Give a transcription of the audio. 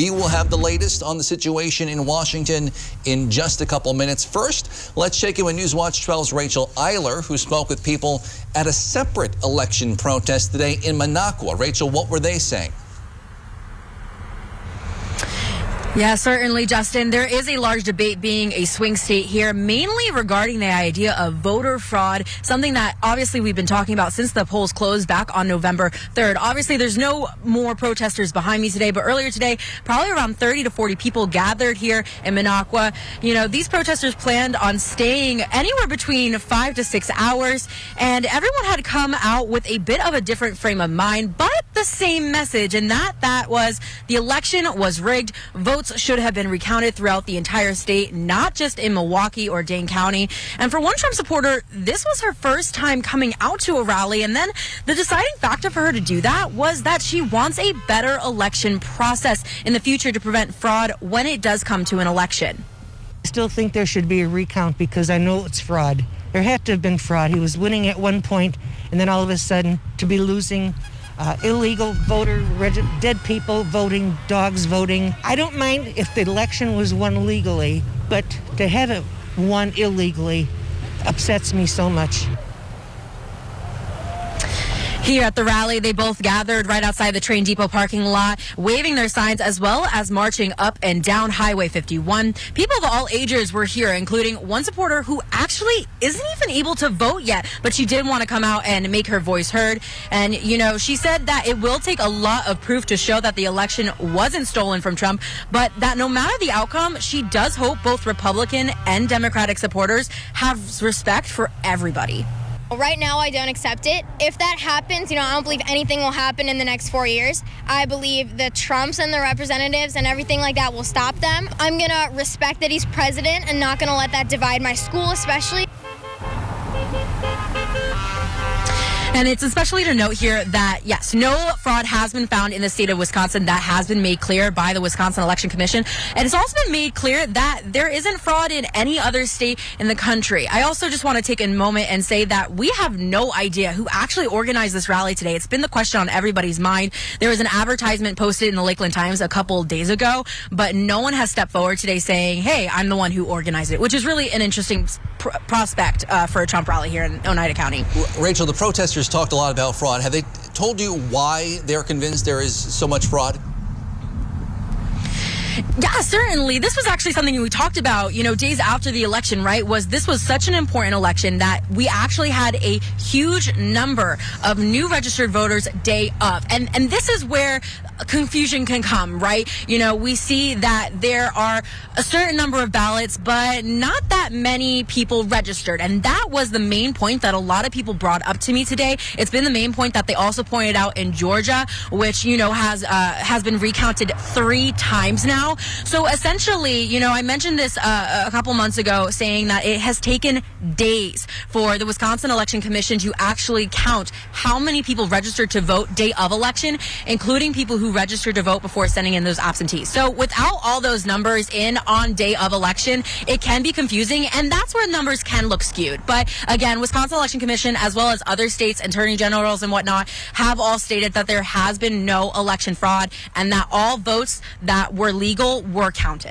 We will have the latest on the situation in Washington in just a couple minutes. First, let's check in with Newswatch 12's Rachel Eiler, who spoke with people at a separate election protest today in Minocqua. Rachel, what were they saying? Yeah, certainly, Justin. There is a large debate being a swing state here, mainly regarding the idea of voter fraud, something that obviously we've been talking about since the polls closed back on November 3rd. Obviously, there's no more protesters behind me today, but earlier today, probably around 30 to 40 people gathered here in Minocqua. You know, these protesters planned on staying anywhere between 5 to 6 hours, and everyone had come out with a bit of a different frame of mind, but the same message, and that was the election was rigged. Votes should have been recounted throughout the entire state, not just in Milwaukee or Dane County. And for one Trump supporter, this was her first time coming out to a rally. And then the deciding factor for her to do that was that she wants a better election process in the future to prevent fraud when it does come to an election. I still think there should be a recount because I know it's fraud. There had to have been fraud. He was winning at one point, and then all of a sudden to be losing. Illegal voter, dead people voting, dogs voting. I don't mind if the election was won legally, but to have it won illegally upsets me so much. Here at the rally, they both gathered right outside the train depot parking lot, waving their signs as well as marching up and down Highway 51. People of all ages were here, including one supporter who actually isn't even able to vote yet, but she did want to come out and make her voice heard. And, you know, she said that it will take a lot of proof to show that the election wasn't stolen from Trump, but that no matter the outcome, she does hope both Republican and Democratic supporters have respect for everybody. Right now, I don't accept it. If that happens, I don't believe anything will happen in the next 4 years. I believe the Trumps and the representatives and everything like that will stop them. I'm going to respect that he's president and not going to let that divide my school, especially. And it's especially to note here that, yes, no fraud has been found in the state of Wisconsin. That has been made clear by the Wisconsin Election Commission. And it's also been made clear that there isn't fraud in any other state in the country. I also just want to take a moment and say that we have no idea who actually organized this rally today. It's been the question on everybody's mind. There was an advertisement posted in the Lakeland Times a couple days ago, but no one has stepped forward today saying, hey, I'm the one who organized it, which is really an interesting prospect for a Trump rally here in Oneida County. Rachel, the protesters talked a lot about fraud. Have they told you why they're convinced there is so much fraud? Yeah, certainly. This was actually something we talked about, days after the election, right? This was such an important election that we actually had a huge number of new registered voters day of. And this is where confusion can come, right? We see that there are a certain number of ballots, but not that many people registered. And that was the main point that a lot of people brought up to me today. It's been the main point that they also pointed out in Georgia, which, has been recounted 3 times now. So essentially, I mentioned this a couple months ago, saying that it has taken days for the Wisconsin Election Commission to actually count how many people registered to vote day of election, including people who registered to vote before sending in those absentees. So without all those numbers in on day of election, it can be confusing, and that's where numbers can look skewed. But again, Wisconsin Election Commission, as well as other states, attorney generals and whatnot, have all stated that there has been no election fraud and that all votes that were legal were counted.